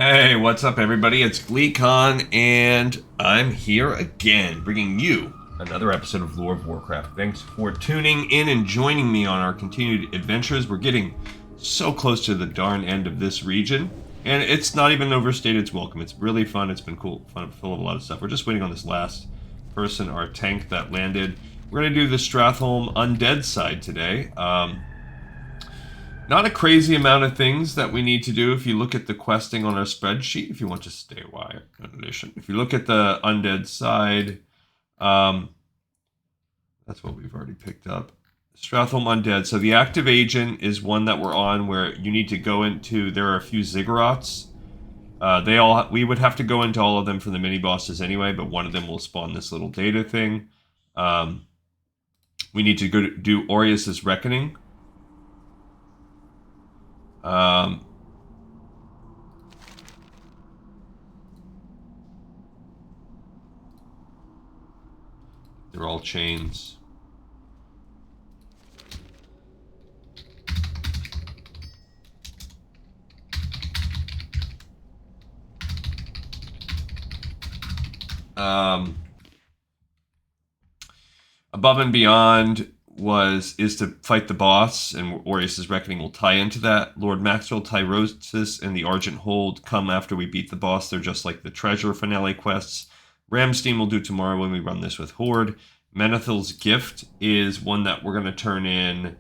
Hey, what's up, everybody? It's GleeCon, and I'm here again, bringing you another episode of Lore of Warcraft. Thanks for tuning in and joining me on our continued adventures. We're getting so close to the darn end of this region, and it's not even overstated its welcome. It's really fun. It's been cool, fun, full of a lot of stuff. We're just waiting on this last person, our tank that landed. We're going to do the Stratholme Undead side today. Not a crazy amount of things that we need to do if you look at the questing on our spreadsheet, if you want to stay a while. If you look at the undead side, that's what we've already picked up. Stratholme Undead. So the active agent is one that we're on where you need to go into, there are a few ziggurats. We would have to go into all of them for the mini-bosses anyway, but one of them will spawn this little data thing. We need to go do Aurius Reckoning. They're all chains. Above and Beyond is to fight the boss, and Aurius' Reckoning will tie into that. Lord Maxwell, Tyrosis, and the Argent Hold come after we beat the boss. They're just like the treasure finale quests. Ramstein will do tomorrow when we run this with Horde. Menethil's Gift is one that we're going to turn in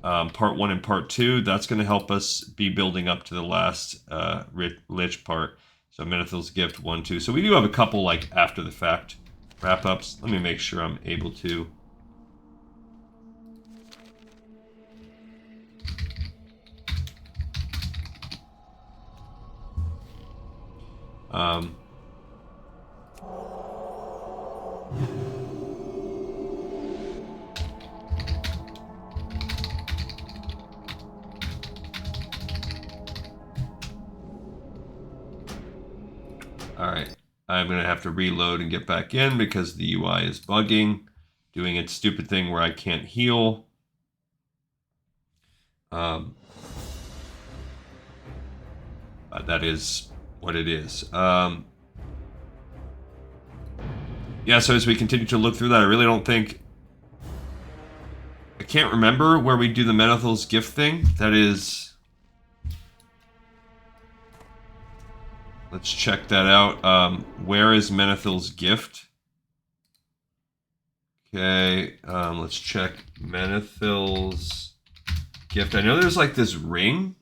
part 1 and part 2. That's going to help us be building up to the last Lich part. So Menethil's Gift 1, 2. So we do have a couple like after the fact wrap-ups. Let me make sure I'm able to. Alright, I'm going to have to reload and get back in because the UI is bugging, doing its stupid thing where I can't heal. That is what it is. Yeah, so as we continue to look through that, I really don't think... I can't remember where we do the Menethil's Gift thing. That is... Let's check that out. Where is Menethil's Gift? Okay, let's check Menethil's Gift. I know there's like this ring.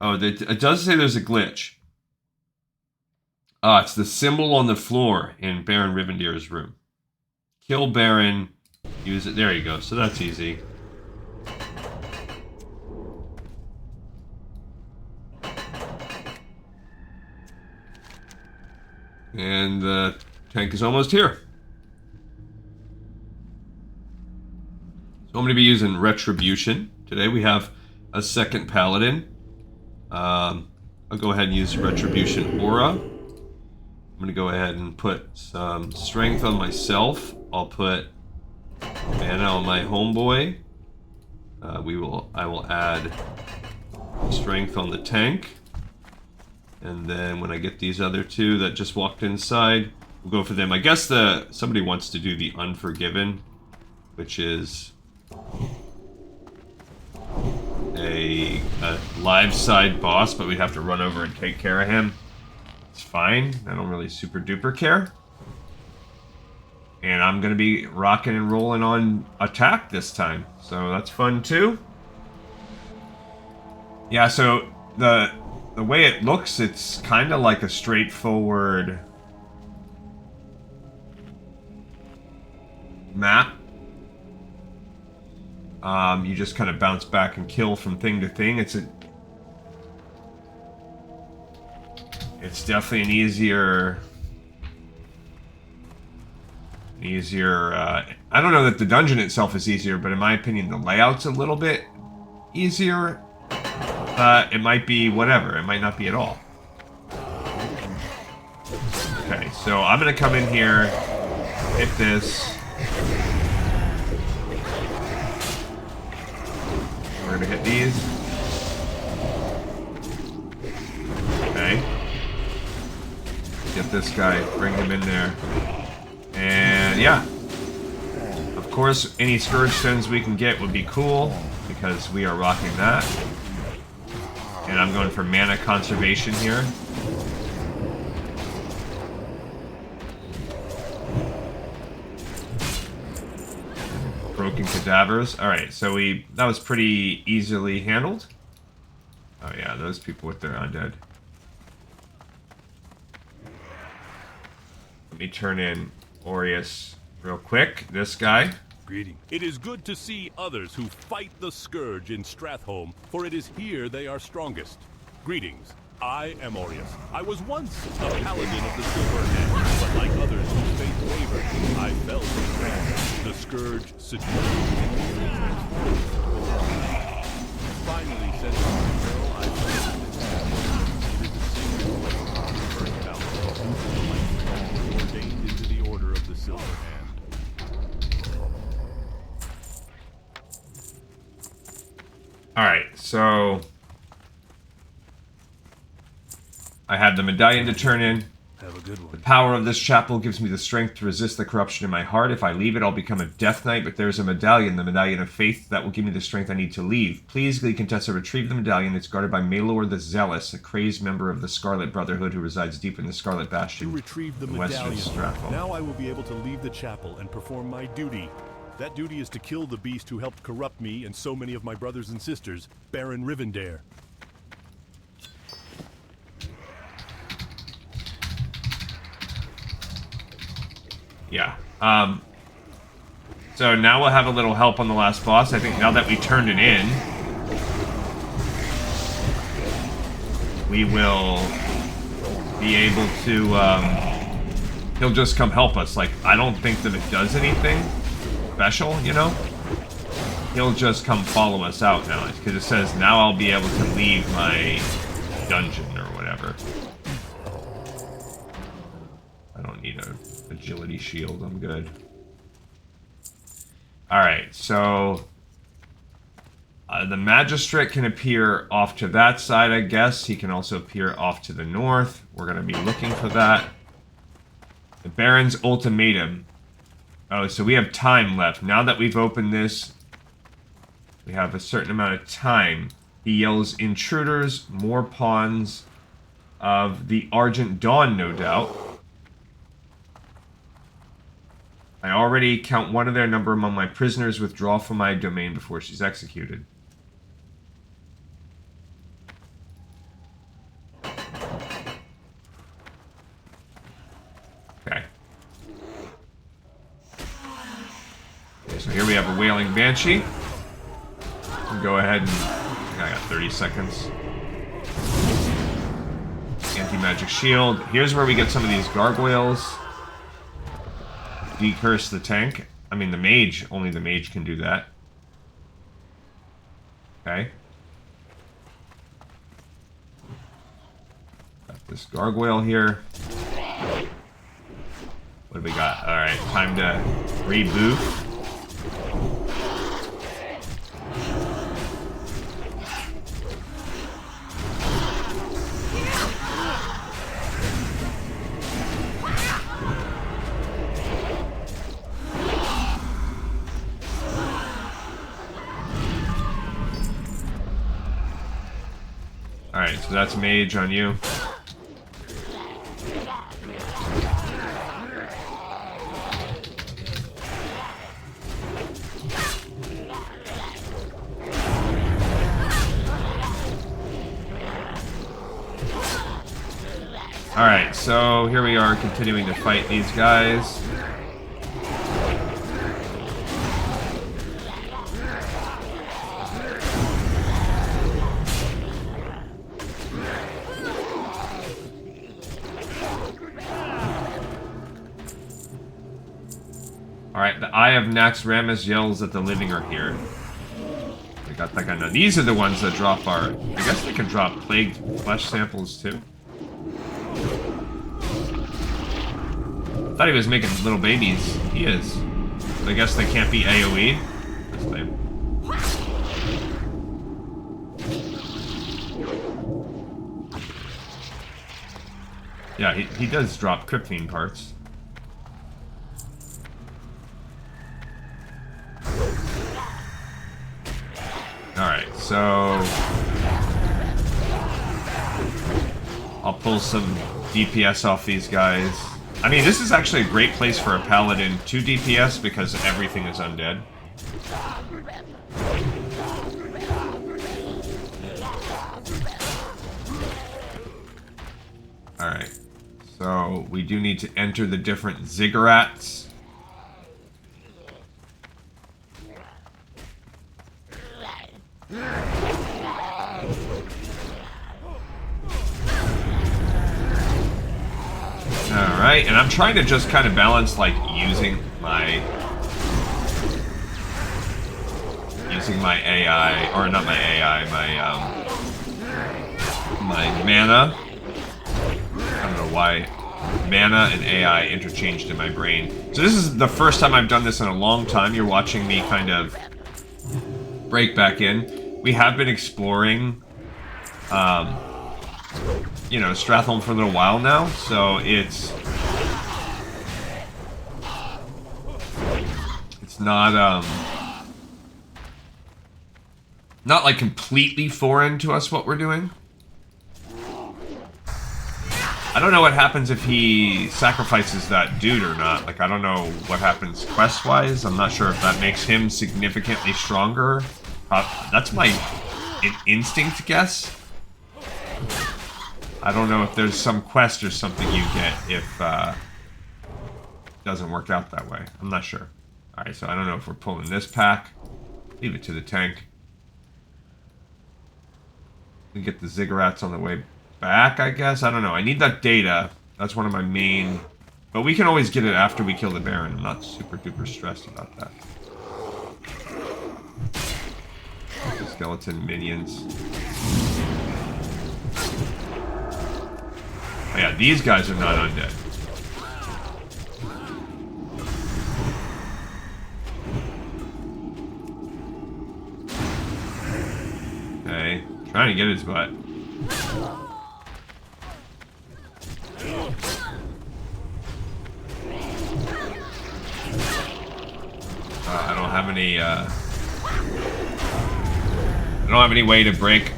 Oh, it does say there's a glitch. It's the symbol on the floor in Baron Rivendeer's room. Kill Baron, use it. There you go. So that's easy. And the tank is almost here. So I'm going to be using Retribution. Today we have a second Paladin. I'll go ahead and use Retribution Aura. I'm going to go ahead and put some Strength on myself. I'll put Mana on my homeboy. I will add Strength on the tank. And then when I get these other two that just walked inside, we'll go for them. I guess somebody wants to do the Unforgiven, which is a live side boss, but we'd have to run over and take care of him. It's fine. I don't really super duper care. And I'm going to be rocking and rolling on attack this time. So that's fun too. Yeah, so the way it looks, it's kind of like a straightforward map. You just kind of bounce back and kill from thing to thing. It's definitely an easier. I don't know that the dungeon itself is easier, but in my opinion, the layout's a little bit easier. It might be whatever. It might not be at all. Okay, so I'm gonna come in here, hit this. We're gonna hit these. get this guy, bring him in there. And yeah. Of course, any Scourge Stones we can get would be cool, because we are rocking that. And I'm going for mana conservation here. Broken Cadavers. Alright, so that was pretty easily handled. Oh yeah, those people with their undead. Let me turn in Aurius real quick. This guy. Greeting. It is good to see others who fight the scourge in Stratholme, for it is here they are strongest. Greetings. I am Aurius. I was once a paladin of the Silver Hand, but like others whose faith wavered, I fell to the ground. The scourge seduced me. Finally, said to my girl, I fell this it is a sacred place of the first paladin. My was ordained into the order of the Silver Hand. Alright, so I have the medallion to turn in. Have a good one. The power of this chapel gives me the strength to resist the corruption in my heart. If I leave it, I'll become a death knight, but there's a medallion, the Medallion of Faith, that will give me the strength I need to leave. Please, Glee Contessa, retrieve the medallion. It's guarded by Melor the Zealous, a crazed member of the Scarlet Brotherhood who resides deep in the Scarlet Bastion. You retrieve the in western medallion. Stratholme. Now I will be able to leave the chapel and perform my duty. That duty is to kill the beast who helped corrupt me and so many of my brothers and sisters, Baron Rivendare. Yeah. So now we'll have a little help on the last boss. I think now that we turned it in, we will be able to, he'll just come help us. Like, I don't think that it does anything special, you know? He'll just come follow us out now. Because it says, now I'll be able to leave my dungeon or whatever. I don't need a agility shield, I'm good. Alright, so the Magistrate can appear off to that side, I guess. He can also appear off to the north. We're going to be looking for that. The Baron's Ultimatum. Oh, so we have time left. Now that we've opened this, we have a certain amount of time. He yells, intruders, more pawns of the Argent Dawn, no doubt. I already count one of their number among my prisoners. Withdraw from my domain before she's executed. Okay. So here we have a Wailing Banshee. We'll go ahead and... I got 30 seconds. Anti-magic shield. Here's where we get some of these gargoyles. Decurse the tank. I mean, the mage. Only the mage can do that. Okay. Got this gargoyle here. What do we got? Alright, time to reboot. Alright, so that's mage on you. Alright, so here we are continuing to fight these guys. Alright, the Eye of Naxxramas yells that the living are here. We got that guy. Now, these are the ones that drop our... I guess they can drop plagued flesh samples, too. I thought he was making little babies. He is. But I guess they can't be AoE. That's lame. Yeah, he does drop Cryptine parts. Alright, so... I'll pull some DPS off these guys. I mean, this is actually a great place for a paladin to DPS because everything is undead. Alright, so we do need to enter the different ziggurats. Alright, and I'm trying to just kind of balance, like, using my AI, or not my AI, my mana. I don't know why mana and AI interchanged in my brain. So this is the first time I've done this in a long time. You're watching me kind of break back in. We have been exploring, you know, Stratholme for a little while now, so it's not like completely foreign to us what we're doing. I don't know what happens if he sacrifices that dude or not. Like, I don't know what happens quest-wise. I'm not sure if that makes him significantly stronger. That's my instinct guess. I don't know if there's some quest or something you get if it doesn't work out that way. I'm not sure. Alright, so I don't know if we're pulling this pack. Leave it to the tank. We get the ziggurats on the way back, I guess. I don't know. I need that data. That's one of my main... But we can always get it after we kill the Baron. I'm not super duper stressed about that. Skeleton minions. Oh yeah, these guys are not undead. Okay, trying to get his butt. I don't have any, I don't have any way to break.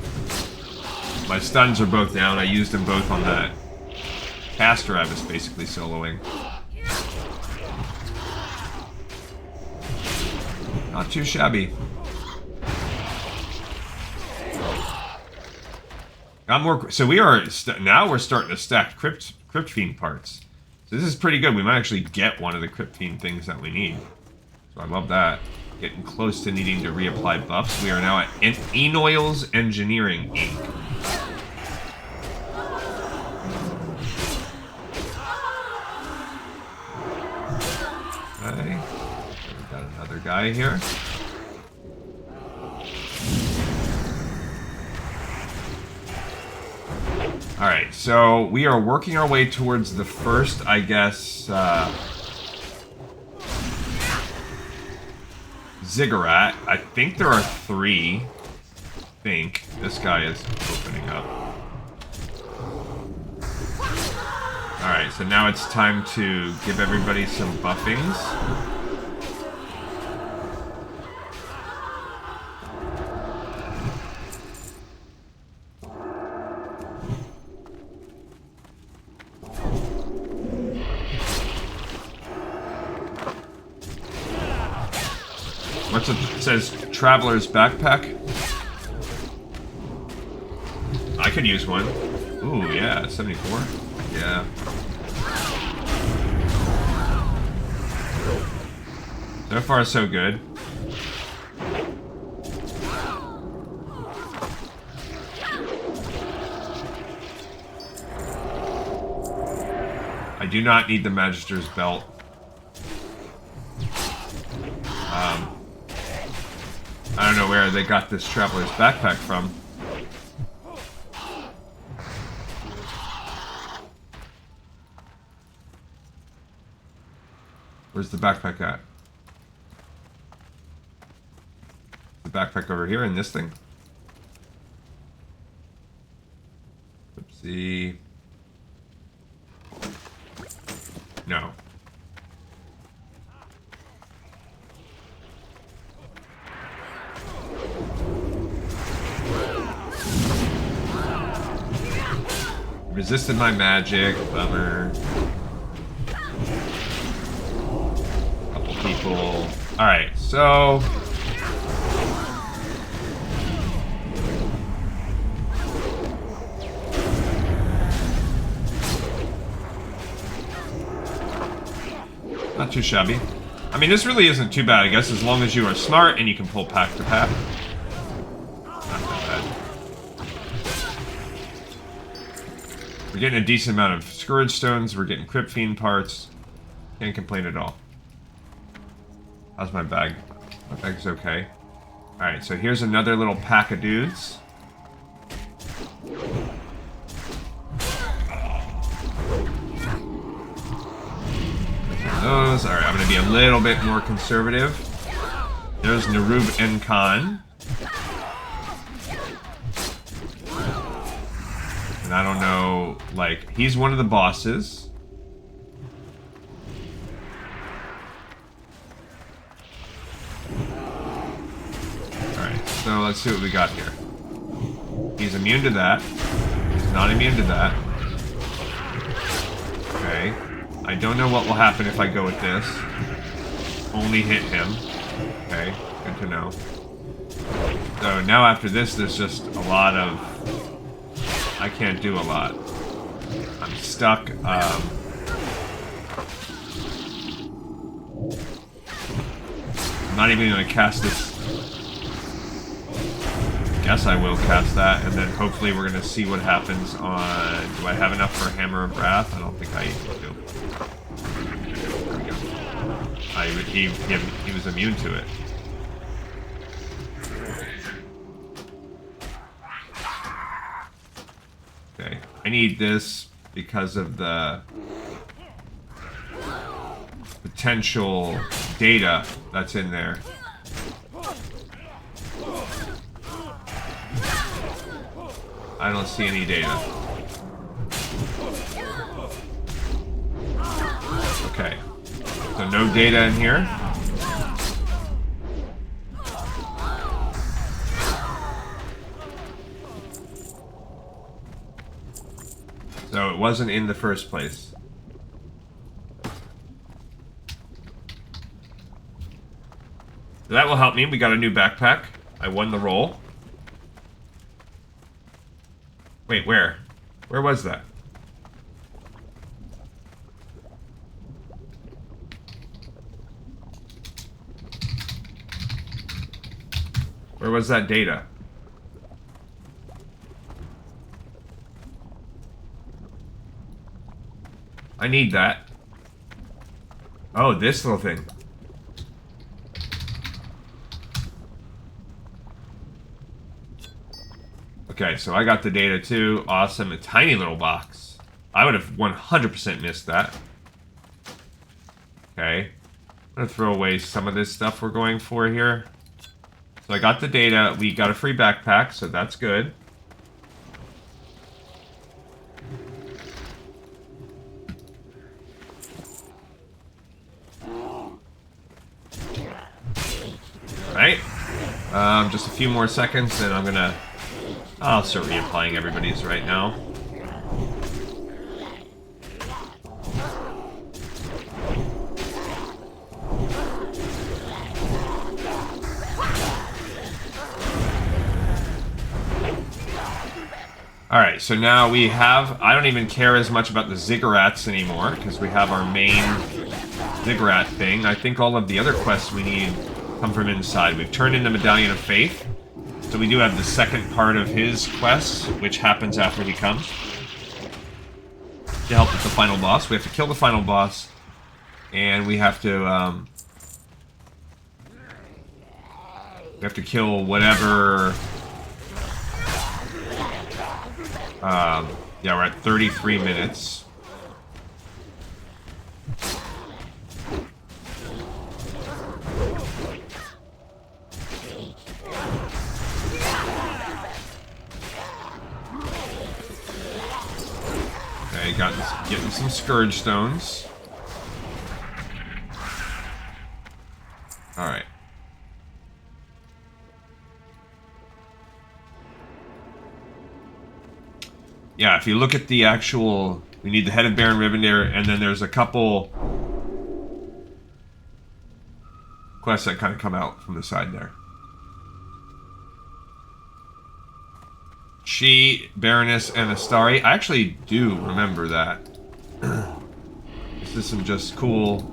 My stuns are both down. I used them both on that caster I was basically soloing. Not too shabby. Got more. So we are now we're starting to stack Crypt Fiend parts. So this is pretty good. We might actually get one of the Crypt Fiend things that we need. So I love that. Getting close to needing to reapply buffs. We are now at Enoil's Engineering Inc. Okay. We got another guy here. Alright, so we are working our way towards the first, I guess, ziggurat. I think there are 3. I think. This guy is opening up. Alright, so now it's time to give everybody some buffings. What's it? It says Traveler's Backpack. I could use one. Ooh, yeah, 74. Yeah. So far, so good. I do not need the Magister's Belt. I don't know where they got this Traveler's Backpack from. Where's the backpack at? The backpack over here in this thing? Oopsie. resisted my magic. Bummer. Couple people. Alright, so... not too shabby. I mean, this really isn't too bad, I guess, as long as you are smart and you can pull pack to pack. Not that bad. We're getting a decent amount of Scourge Stones, we're getting Crypt Fiend parts. Can't complain at all. How's my bag? My bag's okay. Alright, so here's another little pack of dudes. Those. Alright, I'm going to be a little bit more conservative. There's Narub Enkan. And I don't know, like, he's one of the bosses. Alright, so let's see what we got here. He's immune to that. He's not immune to that. Okay. I don't know what will happen if I go with this. Only hit him. Okay, good to know. So now after this, there's just a lot of... I can't do a lot. I'm stuck. I'm not even going to cast this. Guess I will cast that, and then hopefully we're going to see what happens on... Do I have enough for Hammer of Wrath? I don't think I do. There we go. He was immune to it. Okay, I need this because of the potential data that's in there. I don't see any data. Okay. So no data in here. So it wasn't in the first place. So that will help me. We got a new backpack. I won the roll. Wait, where? Where was that? Where was that data? I need that. Oh, this little thing. Okay, so I got the data too. Awesome. A tiny little box. I would have 100% missed that. Okay. I'm going to throw away some of this stuff we're going for here. So I got the data. We got a free backpack, so that's good. Alright. Just a few more seconds and I'm going to... I'll start reapplying everybody's right now. Alright, so now we have... I don't even care as much about the ziggurats anymore, because we have our main ziggurat thing. I think all of the other quests we need come from inside. We've turned in the Medallion of Faith. So we do have the second part of his quest, which happens after he comes. To help with the final boss. We have to kill the final boss. And we have to, kill whatever... yeah, we're at 33 minutes. Okay, getting some Scourge Stones. Alright. yeah, if you look at the actual, we need the head of Baron Rivendare, and then there's a couple quests that kind of come out from the side there. She, Baroness, and Astari. I actually do remember that. This is some just cool...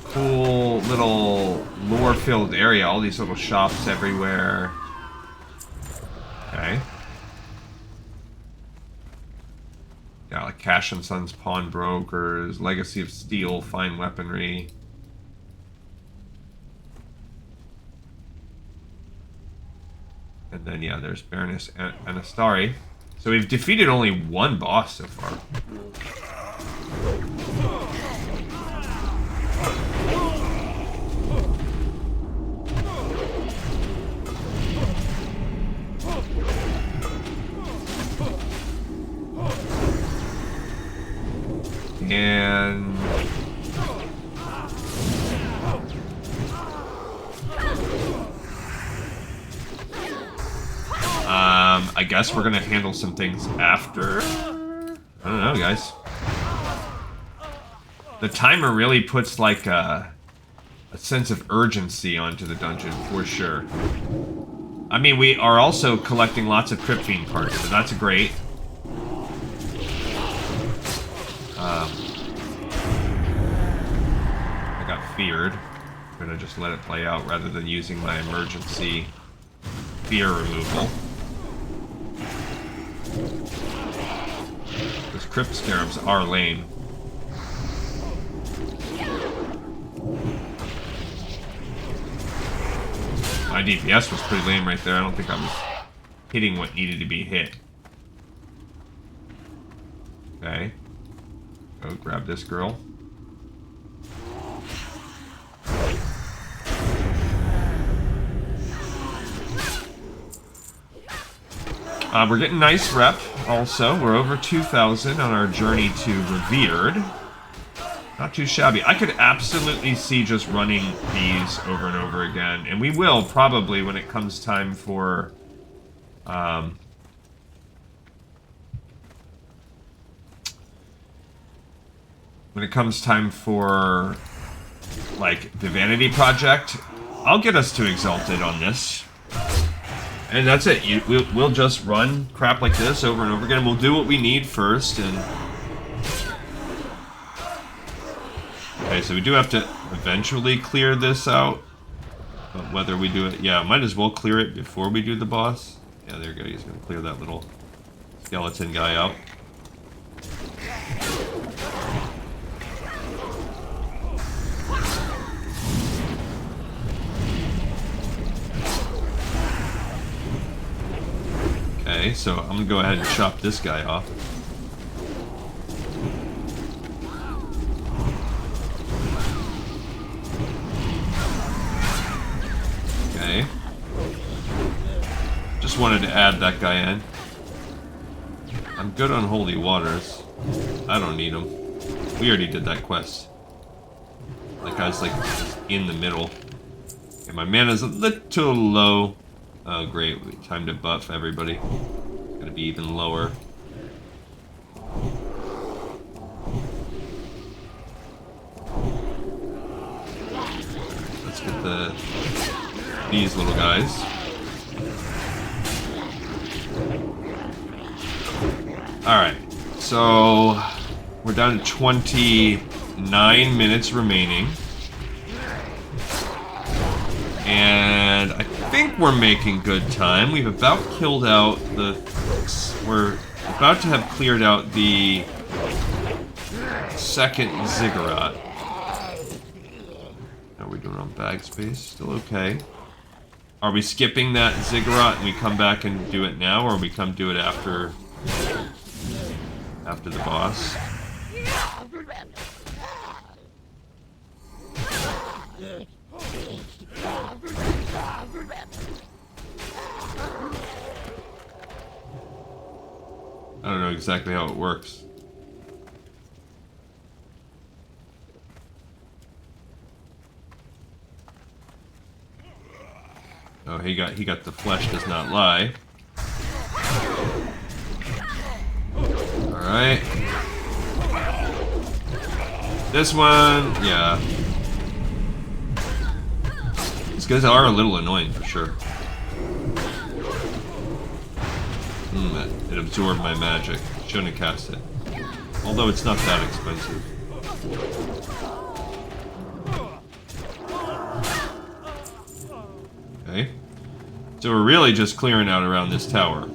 cool little lore-filled area. All these little shops everywhere. Okay. Yeah, like Cash and Sons Pawnbrokers, Legacy of Steel, Fine Weaponry. And then, yeah, there's Baroness and Astari. So we've defeated only one boss so far. And... I guess we're gonna handle some things after. I don't know, guys. The timer really puts like a sense of urgency onto the dungeon, for sure. I mean, we are also collecting lots of Crypt Fiend parts, so that's great. I got feared. I'm gonna just let it play out rather than using my emergency fear removal. Those Crypt Scarabs are lame. My DPS was pretty lame right there. I don't think I was hitting what needed to be hit. Okay. Go grab this girl. We're getting nice rep, also. We're over 2,000 on our journey to Revered. Not too shabby. I could absolutely see just running these over and over again. And we will, probably, when it comes time for... when it comes time for, like, the Vanity Project, I'll get us to Exalted on this. And that's it. We'll just run crap like this over and over again. We'll do what we need first, and... Okay, so we do have to eventually clear this out. But whether we do it... Yeah, might as well clear it before we do the boss. Yeah, there you go. He's going to clear that little skeleton guy out. Okay, so I'm gonna go ahead and chop this guy off. Okay. Just wanted to add that guy in. I'm good on Holy Waters. I don't need them. We already did that quest. That guy's like in the middle. Okay, my mana's a little low. Oh great, time to buff everybody. Gonna be even lower. Let's get these little guys. Alright, so we're down to 29 minutes remaining. And I think we're making good time. We've about killed out the... We're about to have cleared out the second ziggurat. How are we doing on bag space? Still okay. Are we skipping that ziggurat and we come back and do it now, or we come do it after the boss? I don't know exactly how it works. Oh, he got the flesh does not lie. Alright. This one, yeah. These guys are a little annoying for sure. It absorbed my magic. Shouldn't have cast it. Although it's not that expensive. Okay. So we're really just clearing out around this tower.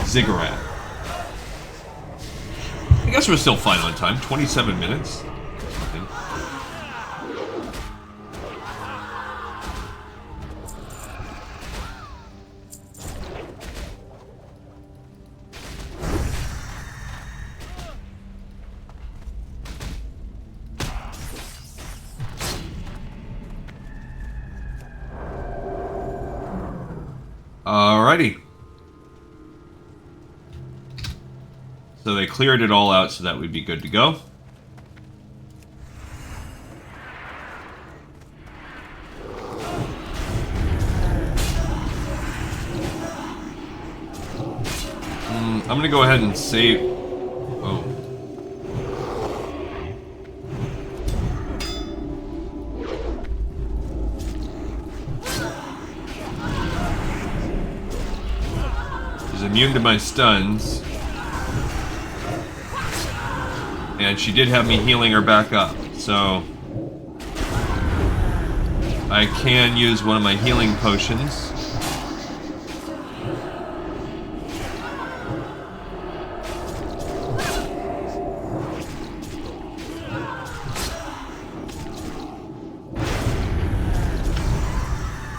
Ziggurat. I guess we're still fine on time. 27 minutes. Alrighty. So they cleared it all out so that we'd be good to go. I'm gonna go ahead and save... Oh. She's immune to my stuns. And she did have me healing her back up, so I can use one of my healing potions.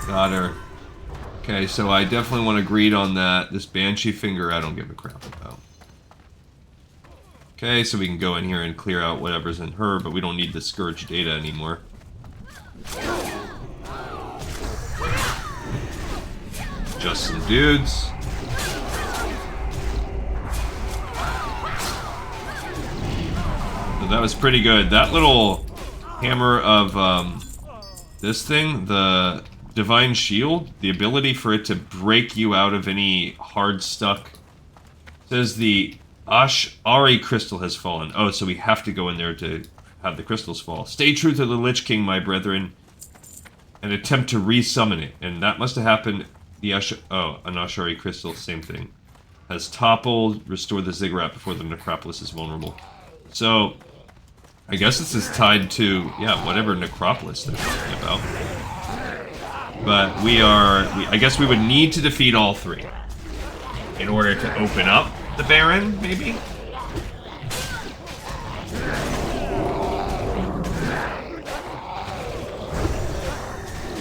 Got her. Okay, so I definitely want to greed on that. This Banshee Finger, I don't give a crap about. Okay, so we can go in here and clear out whatever's in her, but we don't need the Scourge data anymore. Just some dudes. So that was pretty good. That little hammer of this thing, the Divine Shield, the ability for it to break you out of any hard stuck, says the Ari crystal has fallen. Oh, so we have to go in there to have the crystals fall. Stay true to the Lich King, my brethren, and attempt to re-summon it. And that must have happened. The an Ashari crystal, same thing. Has toppled. Restore the Ziggurat before the necropolis is vulnerable. So, I guess this is tied to, yeah, whatever necropolis they're talking about. But I guess we would need to defeat all three in order to open up the Baron, maybe?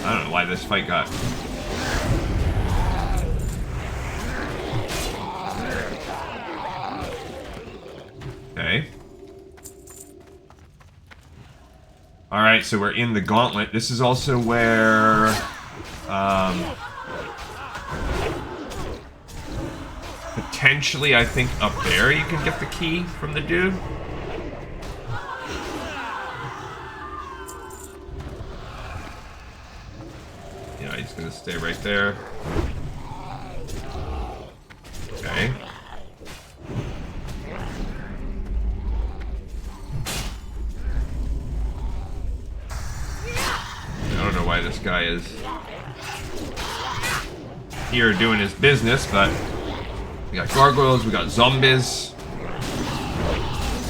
I don't know why this fight got... Okay. Alright, so we're in the gauntlet. This is also where... potentially, I think, up there you can get the key from the dude. Yeah, he's gonna stay right there. Okay. I don't know why this guy is here doing his business, but we got gargoyles, we got zombies,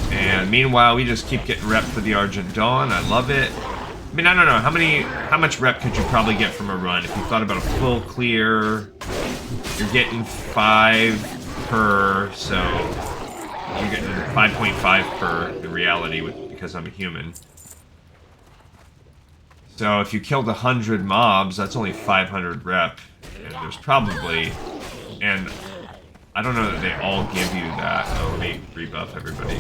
and meanwhile we just keep getting rep for the Argent Dawn. I love it. I mean, I don't know how much rep could you probably get from a run if you thought about a full clear. You're getting 5 per, so you're getting 5.5 per in reality because I'm a human. So if you killed 100 mobs, that's only 500 rep, and there's probably, and I don't know that they all give you that. Oh, let me rebuff everybody.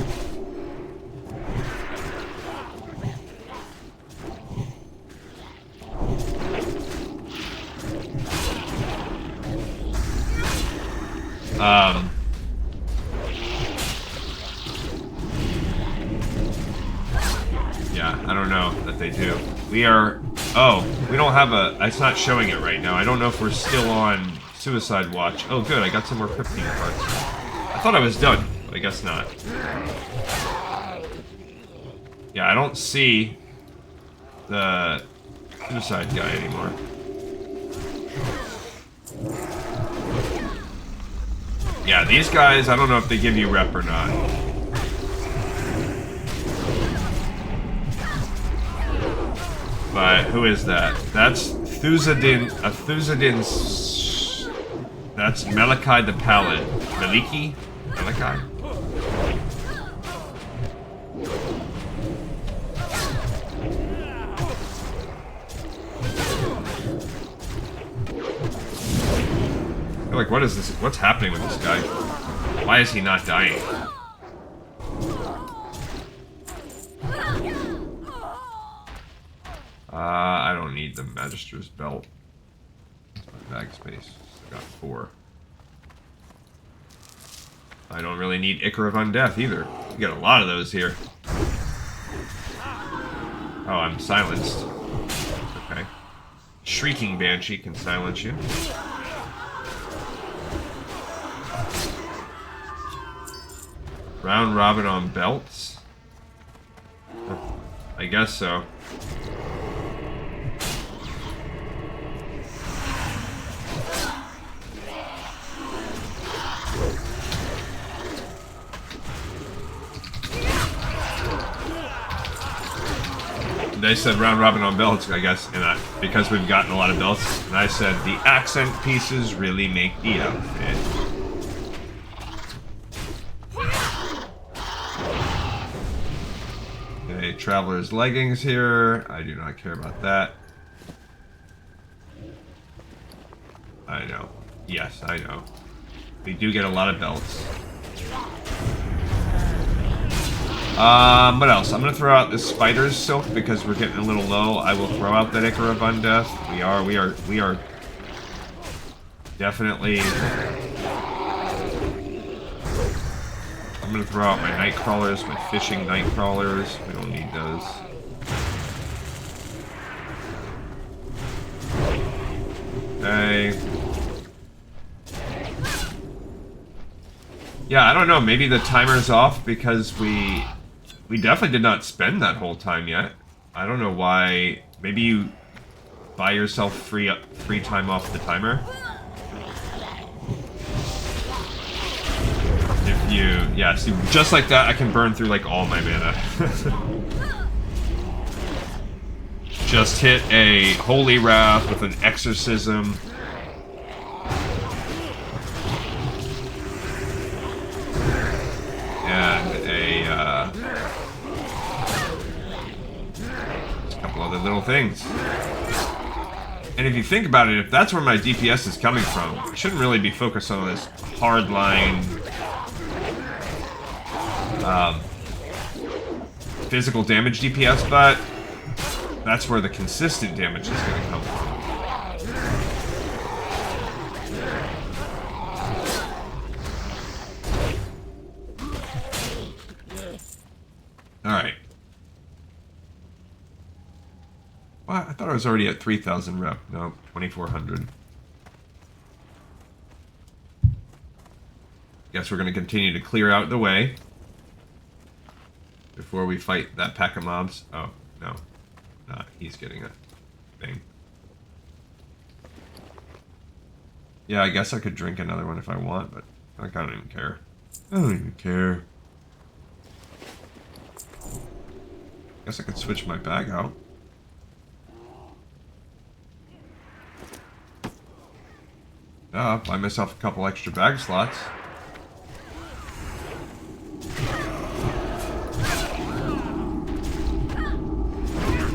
I don't know that they do. We are... Oh, we don't have a... It's not showing it right now. I don't know if we're still on Suicide Watch. Oh, good. I got some more Cryptine parts. I thought I was done, but I guess not. Yeah, I don't see the Suicide guy anymore. Yeah, these guys, I don't know if they give you rep or not. But who is that? That's Thuzadin. That's Melikai the Paladin. Melikai? Melikai? Like, what is this? What's happening with this guy? Why is he not dying? I don't need the Magister's belt. That's my bag space. I got 4. I don't really need Ichor of Undeath either. You get a lot of those here. Oh, I'm silenced. Okay. Shrieking Banshee can silence you. Round robin on belts? I guess so. They said round robin on belts, I guess, and because we've gotten a lot of belts, and I said the accent pieces really make the outfit. Okay, Traveler's leggings here. I do not care about that. I know. Yes, I know. We do get a lot of belts. What else? I'm gonna throw out this Spider's Silk because we're getting a little low. I will throw out that Ichor of Undeath. We are definitely... I'm gonna throw out my night crawlers, my fishing night crawlers. We don't need those. Okay. Yeah, I don't know. Maybe the timer's off because we definitely did not spend that whole time yet. I don't know why. Maybe you buy yourself free time off the timer. If you, yeah, see, just like that, I can burn through like all my mana. Just hit a Holy Wrath with an Exorcism. And a couple other little things. And if you think about it, if that's where my DPS is coming from, I shouldn't really be focused on this hardline physical damage DPS, but that's where the consistent damage is going to come from. Alright. What? I thought I was already at 3,000 rep. No, 2,400. Guess we're going to continue to clear out the way before we fight that pack of mobs. Oh, no. Not. He's getting a thing. Yeah, I guess I could drink another one if I want, but like, I don't even care. I don't even care. Guess I could switch my bag out. Buy myself a couple extra bag slots.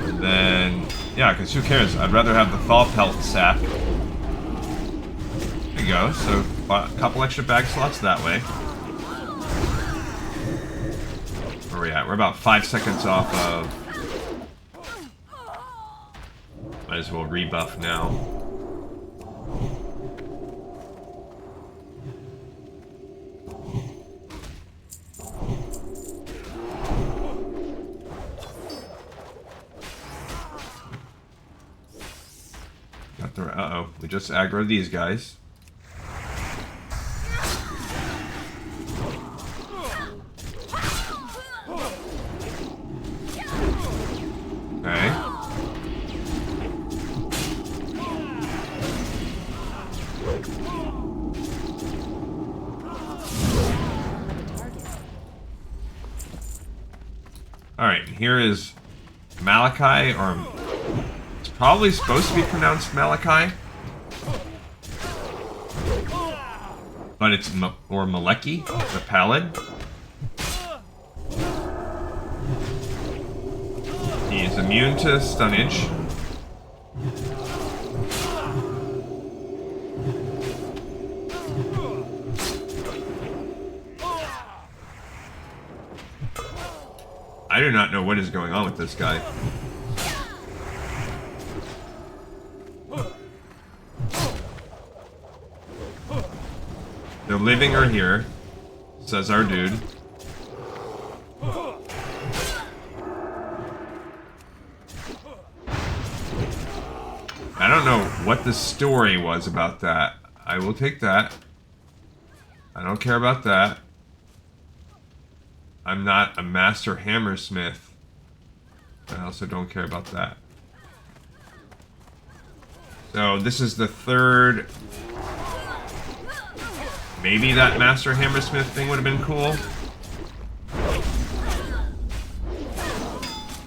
And then, yeah, because who cares? I'd rather have the Thaw Pelt sack. There you go. So, a couple extra bag slots that way. Where are we at? We're about 5 seconds off of... Might as well rebuff now. just aggro these guys. Okay. Alright, here is Malachi, or it's probably supposed to be pronounced Malachi. But it's or Maleki, the Pallid. He is immune to stunnage. I do not know what is going on with this guy. The living are here, says our dude. I don't know what the story was about that. I will take that. I don't care about that. I'm not a master hammersmith. I also don't care about that. So this is the third. Maybe that master hammersmith thing would have been cool.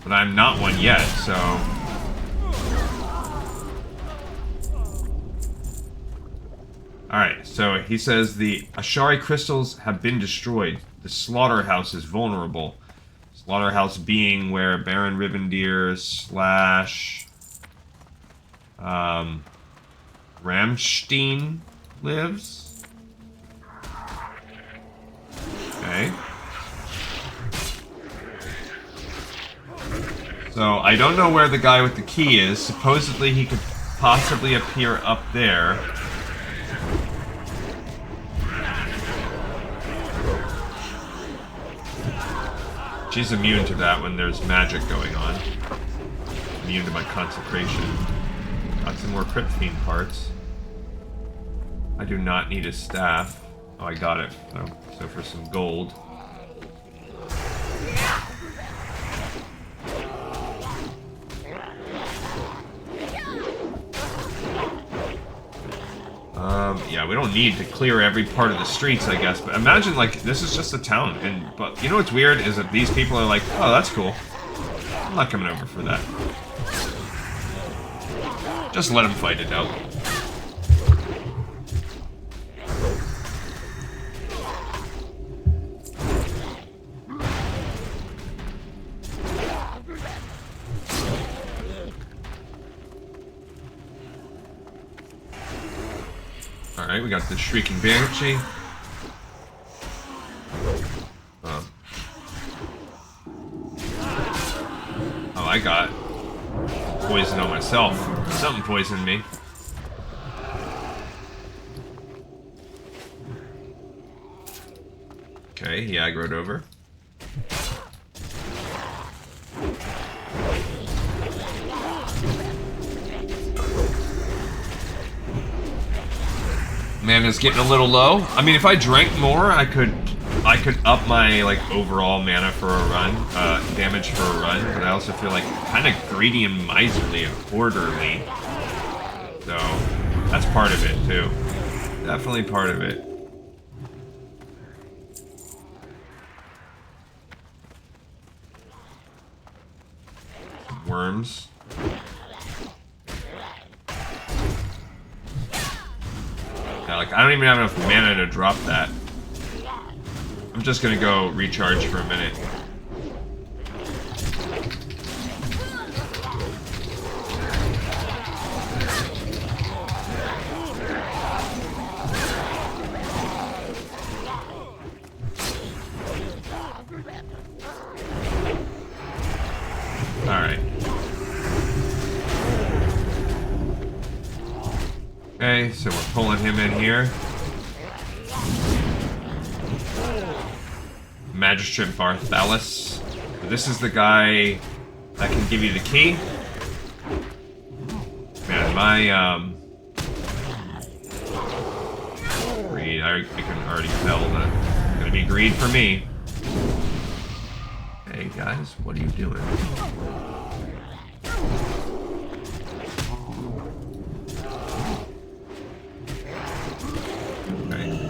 But I'm not one yet, so. Alright, so he says the Ashari crystals have been destroyed. The slaughterhouse is vulnerable. Slaughterhouse being where Baron Rivendeer / Ramstein lives. Okay. So I don't know where the guy with the key is. Supposedly he could possibly appear up there. She's immune to that when there's magic going on. Immune to my consecration. Got some more Crypt Fiend parts. I do not need a staff. Oh, I got it. So for some gold. Yeah, we don't need to clear every part of the streets, I guess. But imagine, like, this is just a town. But you know what's weird is that these people are like, oh, that's cool. I'm not coming over for that. Just let them fight it out. Alright, we got the Shrieking Banshee. Oh, I got poison on myself. Something poisoned me. Okay, he aggroed over. Mana's getting a little low. I mean, if I drank more, I could up my like overall mana for a run, damage for a run. But I also feel like kind of greedy and miserly and hoarderly. So that's part of it too. Definitely part of it. Worms. Yeah, like, I don't even have enough mana to drop that. I'm just gonna go recharge for a minute. Alright. Okay, so we're pulling him in here. Magistrate Barthalis. This is the guy that can give you the key. Man, need. I can already tell that it's gonna be greed for me. Hey guys, what are you doing? Okay.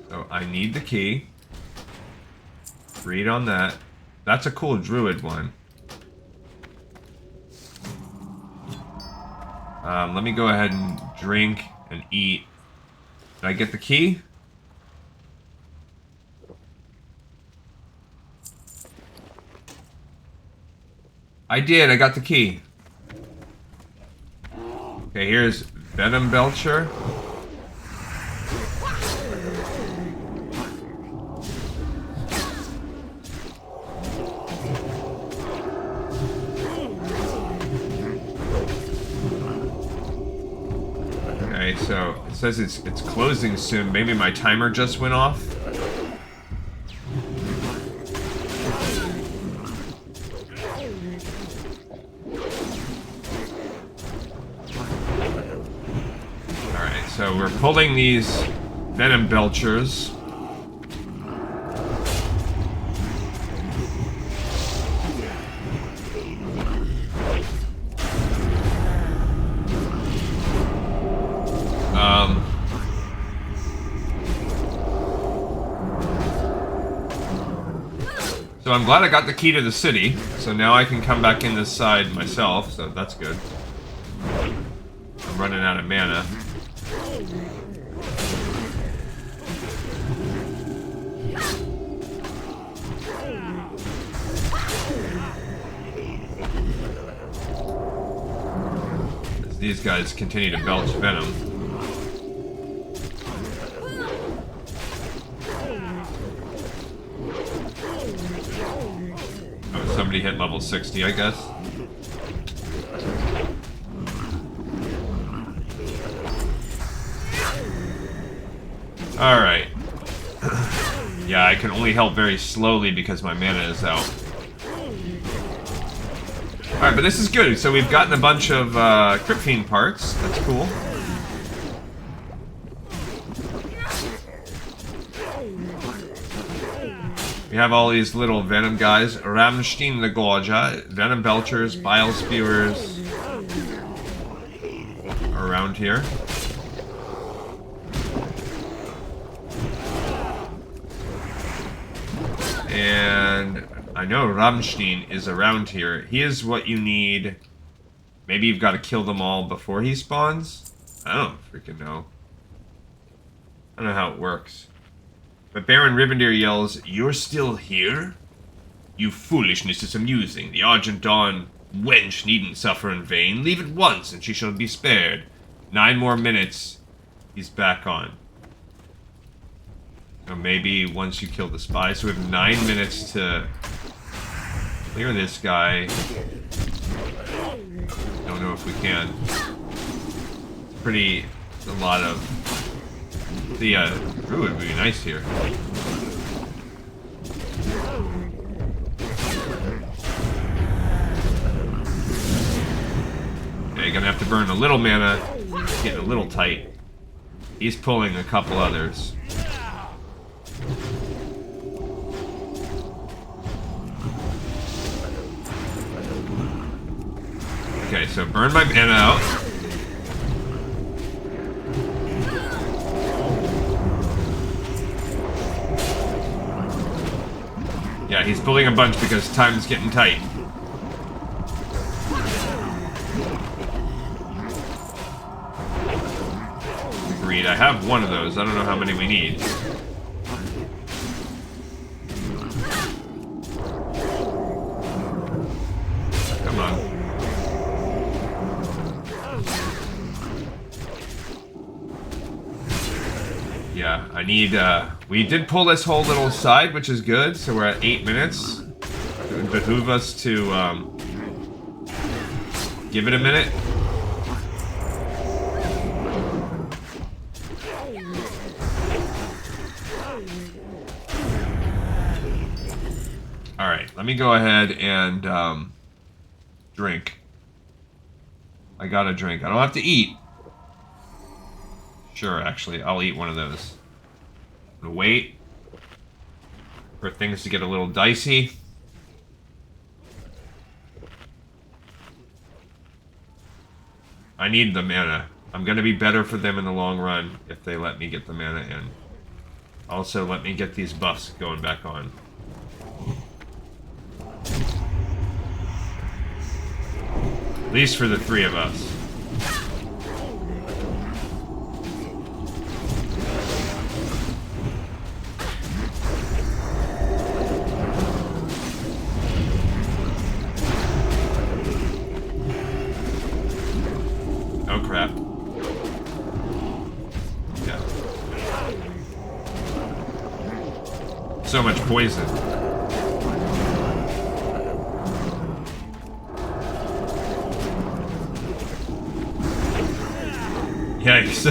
So I need the key. Read on that. That's a cool druid one. Let me go ahead and drink and eat. Did I get the key? I did. I got the key. Okay, here's Venom Belcher. Okay, so it says it's closing soon. Maybe my timer just went off. So we're pulling these Venom Belchers. So I'm glad I got the key to the city. So now I can come back in this side myself, so that's good. I'm running out of mana. As these guys continue to belch venom. Oh, somebody hit level 60, I guess. Alright. Yeah, I can only help very slowly because my mana is out. Alright, but this is good. So we've gotten a bunch of Crypt Fiend parts. That's cool. We have all these little Venom guys. Ramstein the Gorja, Venom Belchers, Bile Spewers around here. And I know Ramstein is around here. He is what you need. Maybe you've got to kill them all before he spawns? I don't freaking know. I don't know how it works. But Baron Rivendare yells, "You're still here? You foolishness is amusing. The Argent Dawn wench needn't suffer in vain. Leave at once, and she shall be spared." 9 more minutes, he's back on. Or maybe once you kill the spy. So we have 9 minutes to clear this guy. Don't know if we can. It's a lot of... The druid would be nice here. Okay, gonna have to burn a little mana. Getting a little tight. He's pulling a couple others. Okay, so burn my mana out. Yeah, he's pulling a bunch because time's getting tight. Agreed. I have one of those. I don't know how many we need. Come on. Yeah, I need, we did pull this whole little side, which is good, so we're at 8 minutes. It would behoove us to, give it a minute. Alright, let me go ahead and, drink. I gotta drink. I don't have to eat. Sure, actually, I'll eat one of those. I'm gonna wait for things to get a little dicey. I need the mana. I'm gonna be better for them in the long run if they let me get the mana in. Also, let me get these buffs going back on. At least for the three of us. Oh crap. Yeah. So much poison. Yikes.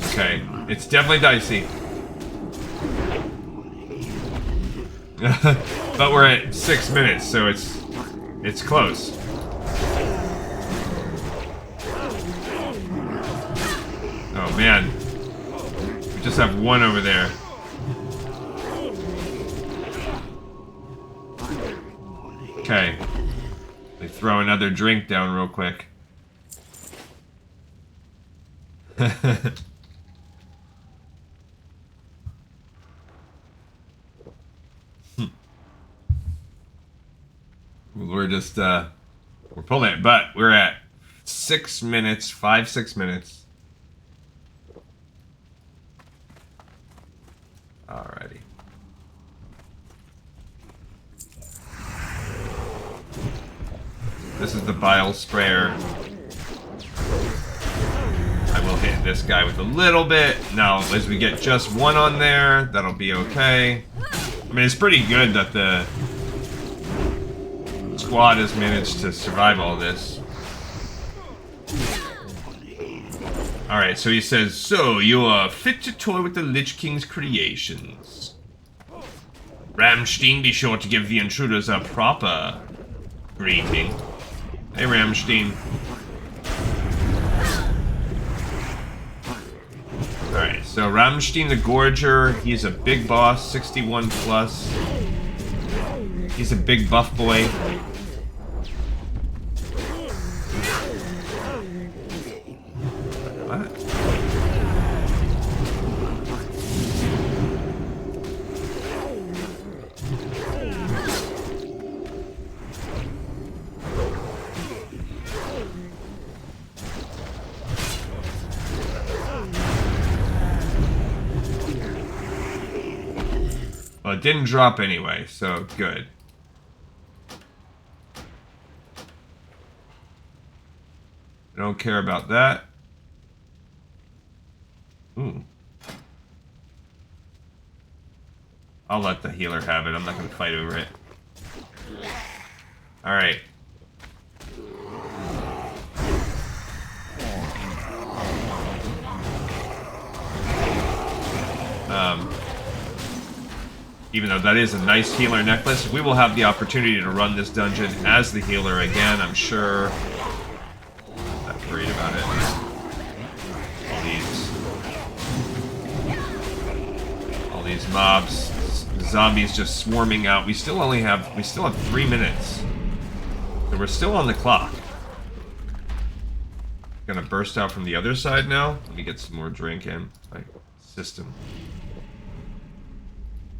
Okay, it's definitely dicey. But we're at 6 minutes, so it's close. Oh man. We just have one over there. Okay. They throw another drink down real quick. We're just, we're pulling it, but we're at 6 minutes, 6 minutes. Alrighty. This is the bile sprayer. I will hit this guy with a little bit. Now, as we get just one on there, that'll be okay. I mean, it's pretty good that the squad has managed to survive all this. Alright, so he says, so you are fit to toy with the Lich King's creations. Ramstein, be sure to give the intruders a proper greeting. Hey, Ramstein. Alright, so Ramstein the Gorger, he's a big boss, 61 plus. He's a big buff boy. What? Well, it didn't drop anyway, so good. I don't care about that. Ooh. I'll let the healer have it. I'm not going to fight over it. Alright. Even though that is a nice healer necklace, we will have the opportunity to run this dungeon as the healer again, I'm sure. I'm not worried about it. All these mobs, zombies just swarming out. We still have 3 minutes. So we're still on the clock. Gonna burst out from the other side now. Let me get some more drink in my system.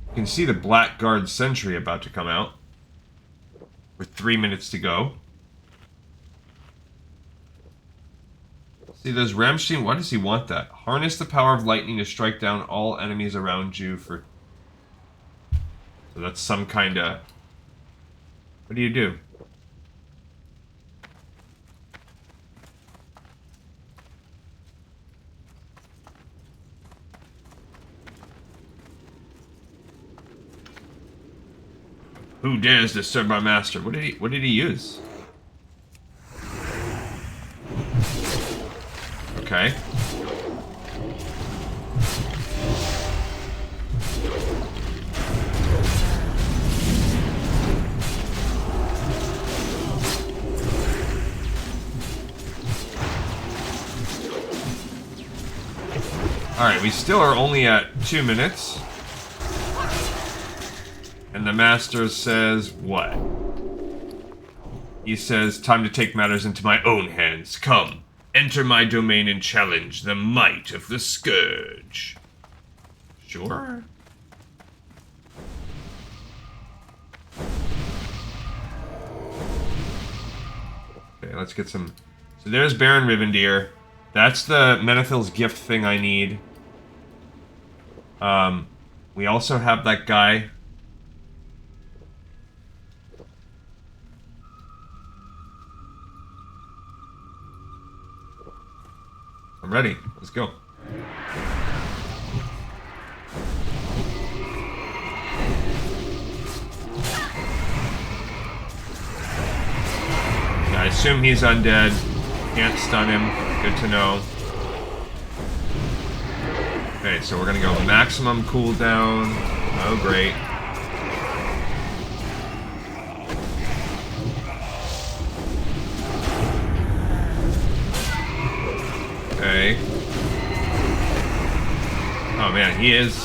You can see the Blackguard Sentry about to come out. With 3 minutes to go. See, those Ramstein, why does he want that? Harness the power of lightning to strike down all enemies around you for... So that's some kind of... What do you do? Who dares disturb my master? What did he use? Okay. Alright, we still are only at 2 minutes. And the master says what? He says, time to take matters into my own hands. Come, enter my domain and challenge the might of the Scourge. Sure. Okay, let's get some... So there's Baron Rivendeer. That's the Menethil's gift thing I need. We also have that guy... I'm ready. Let's go. I assume he's undead. Can't stun him. Good to know. Okay, so we're gonna go maximum cooldown. Oh, great. Okay. Oh man, he is...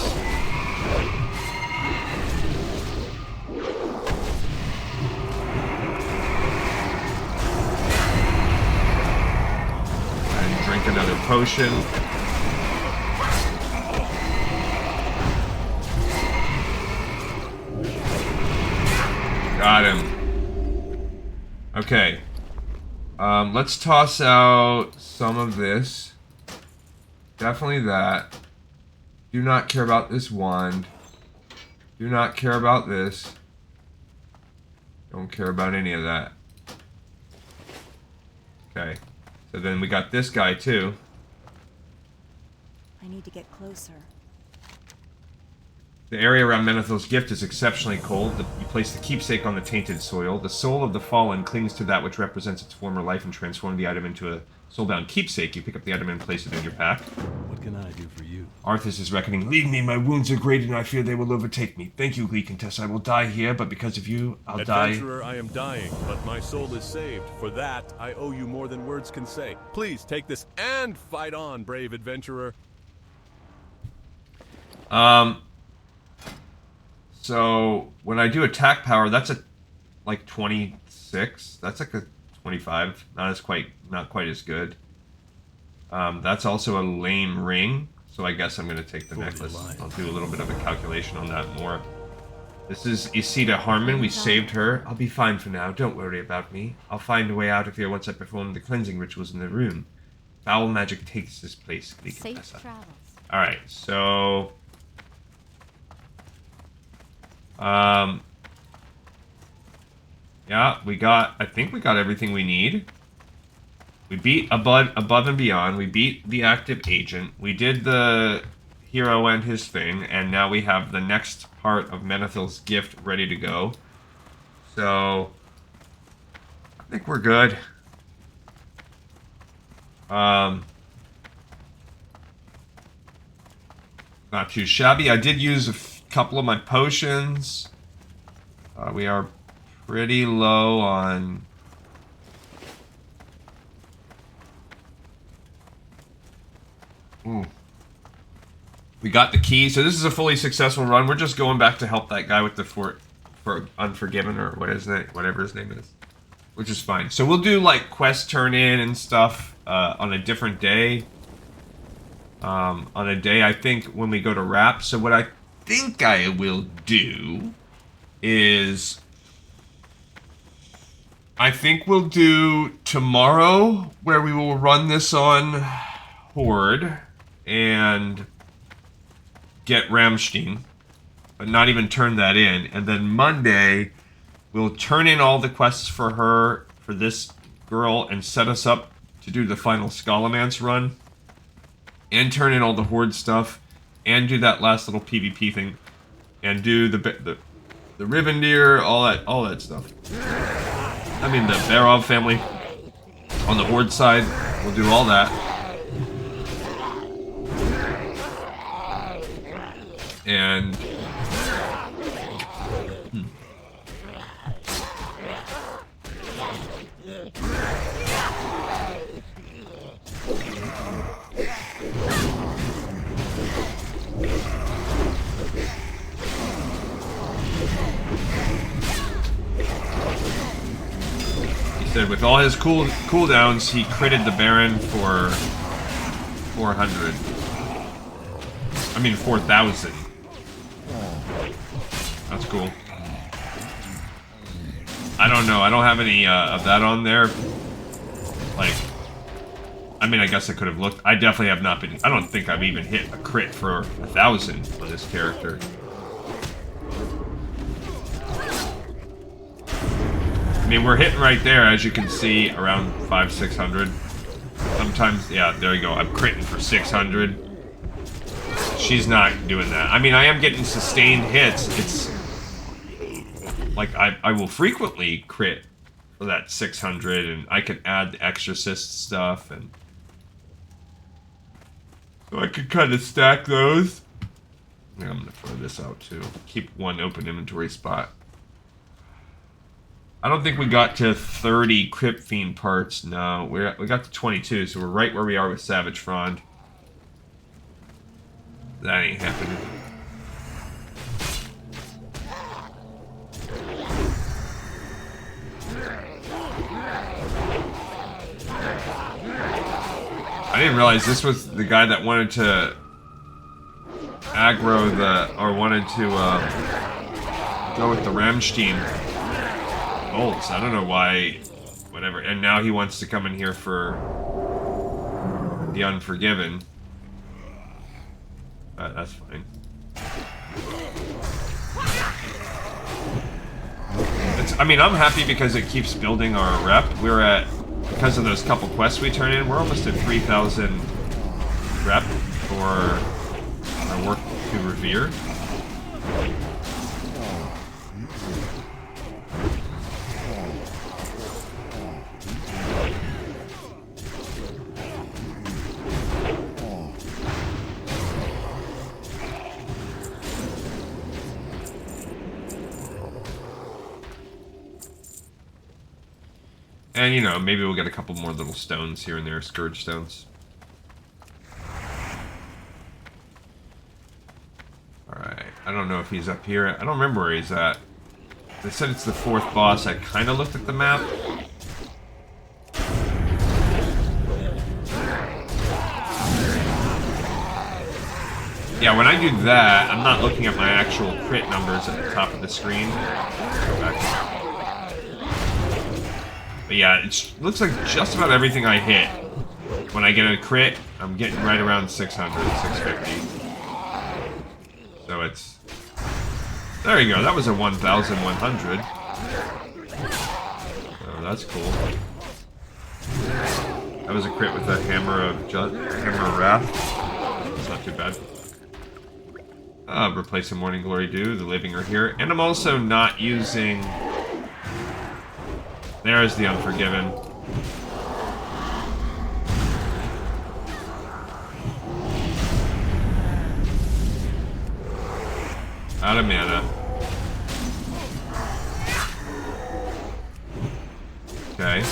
And drink another potion. Got him. Okay. Let's toss out some of this. Definitely that. Do not care about this wand. Do not care about this. Don't care about any of that. Okay. So then we got this guy too. I need to get closer. The area around Menethil's gift is exceptionally cold. You place the keepsake on the tainted soil. The soul of the fallen clings to that which represents its former life and transforms the item into a soulbound keepsake. You pick up the item and place it in your pack. What can I do for you? Aurius Reckoning. Leave me, my wounds are great and I fear they will overtake me. Thank you, Gleekentess. I will die here, but because of you, I'll die. Adventurer, I am dying, but my soul is saved. For that, I owe you more than words can say. Please take this and fight on, brave adventurer. So when I do attack power, that's a like 26. That's like a 25. Not quite as good. That's also a lame ring. So I guess I'm gonna take the necklace. I'll do a little bit of a calculation on that more. This is Isida Harmon. We saved her. I'll be fine for now. Don't worry about me. I'll find a way out of here once I perform the cleansing rituals in the room. Foul magic takes this place. Safe travels. All right, so. Yeah, I think we got everything we need. We beat above and beyond. We beat the active agent. We did the hero and his thing, and now we have the next part of Menethil's gift ready to go. So, I think we're good. Not too shabby. I did use a couple of my potions. We are pretty low on... Ooh. We got the key, so this is a fully successful run. We're just going back to help that guy with the for Unforgiven, or whatever his name is, which is fine. So we'll do like quest turn in and stuff on a different day. On a day, I think, when we go to wrap. So what I think I will do is, I think we'll do tomorrow, where we will run this on Horde and get Ramstein, but not even turn that in. And then Monday, we'll turn in all the quests for her, for this girl, and set us up to do the final Scholomance run, and turn in all the Horde stuff, and do that last little PvP thing, and do the Rivendeer, all that stuff. I mean, the Barov family on the Horde side. We'll do all that. And Said with all his cooldowns, he critted the Baron for 400. I mean 4,000. That's cool. I don't know. I don't have any of that on there. Like, I mean, I guess I could have looked. I definitely have not been. I don't think I've even hit a crit for 1,000 on this character. I mean, we're hitting right there, as you can see, around 500-600. Sometimes, yeah, there you go. I'm critting for 600. She's not doing that. I mean, I am getting sustained hits. It's like I will frequently crit for that 600, and I can add the Exorcist stuff, and so I could kind of stack those. Yeah, I'm gonna throw this out too. Keep one open inventory spot. I don't think we got to 30 Crypt Fiend parts. No, we got to 22, so we're right where we are with Savage Frond. That ain't happening. I didn't realize this was the guy that wanted to aggro or wanted to go with the Ramstein bolts. I don't know why, whatever. And now he wants to come in here for the Unforgiven. That's fine. I mean, I'm happy because it keeps building our rep. We're at, because of those couple quests we turn in, we're almost at 3,000 rep for our work to Revere. And, you know, maybe we'll get a couple more little stones here and there, Scourge stones. Alright, I don't know if he's up here. I don't remember where he's at. They said it's the 4th boss. I kind of looked at the map. Yeah, when I do that, I'm not looking at my actual crit numbers at the top of the screen. Go back. But yeah, it looks like just about everything I hit, when I get a crit, I'm getting right around 600, 650. So it's... There you go, that was a 1,100. Oh, that's cool. That was a crit with a Hammer of Wrath. It's not too bad. Replace the Morning Glory Dew, the living are here. And I'm also not using... There's the Unforgiven. Out of mana. Okay.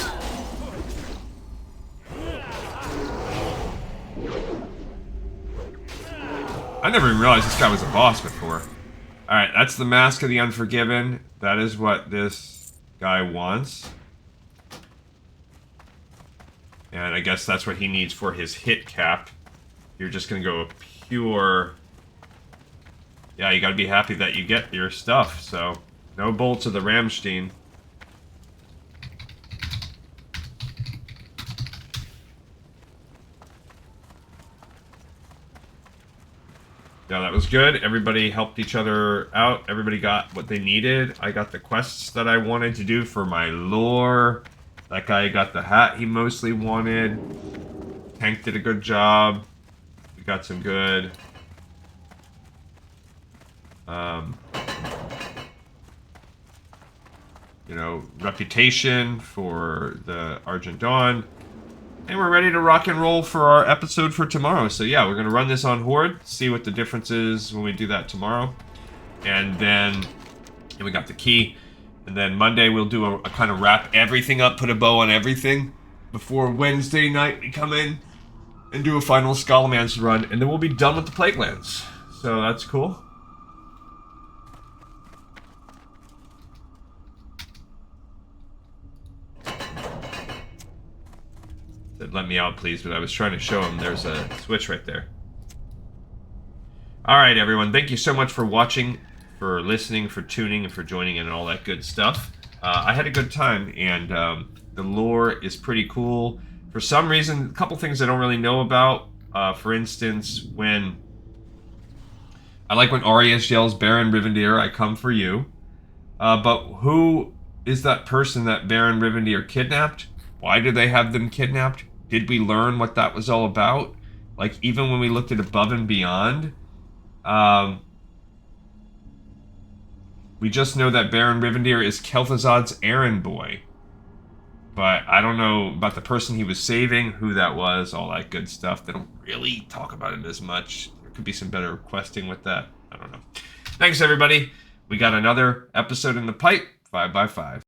I never even realized this guy was a boss before. Alright, that's the Mask of the Unforgiven. That is what this guy wants. And I guess that's what he needs for his hit cap. You're just gonna go pure... Yeah, you gotta be happy that you get your stuff, so... No bolts of the Ramstein. Yeah, that was good. Everybody helped each other out. Everybody got what they needed. I got the quests that I wanted to do for my lore. That guy got the hat he mostly wanted. Tank did a good job. We got some good... you know, reputation for the Argent Dawn. And we're ready to rock and roll for our episode for tomorrow. So yeah, we're going to run this on Horde, see what the difference is when we do that tomorrow. And then we got the key. And then Monday we'll do a kind of wrap everything up, put a bow on everything. Before Wednesday night we come in and do a final Scalamancer run. And then we'll be done with the Plaguelands. So that's cool. said, let me out, please. But I was trying to show him there's a switch right there. All right, everyone. Thank you so much for watching, for listening, for tuning, and for joining in and all that good stuff. I had a good time, and the lore is pretty cool. For some reason, a couple things I don't really know about. For instance, I like when Aurius yells, Baron Rivendell, I come for you. But who is that person that Baron Rivendell kidnapped? Why did they have them kidnapped? Did we learn what that was all about? Like, even when we looked at Above and Beyond, we just know that Baron Rivendell is Kel'Thuzad's errand boy. But I don't know about the person he was saving, who that was, all that good stuff. They don't really talk about it as much. There could be some better questing with that. I don't know. Thanks, everybody. We got another episode in the pipe. 5x5.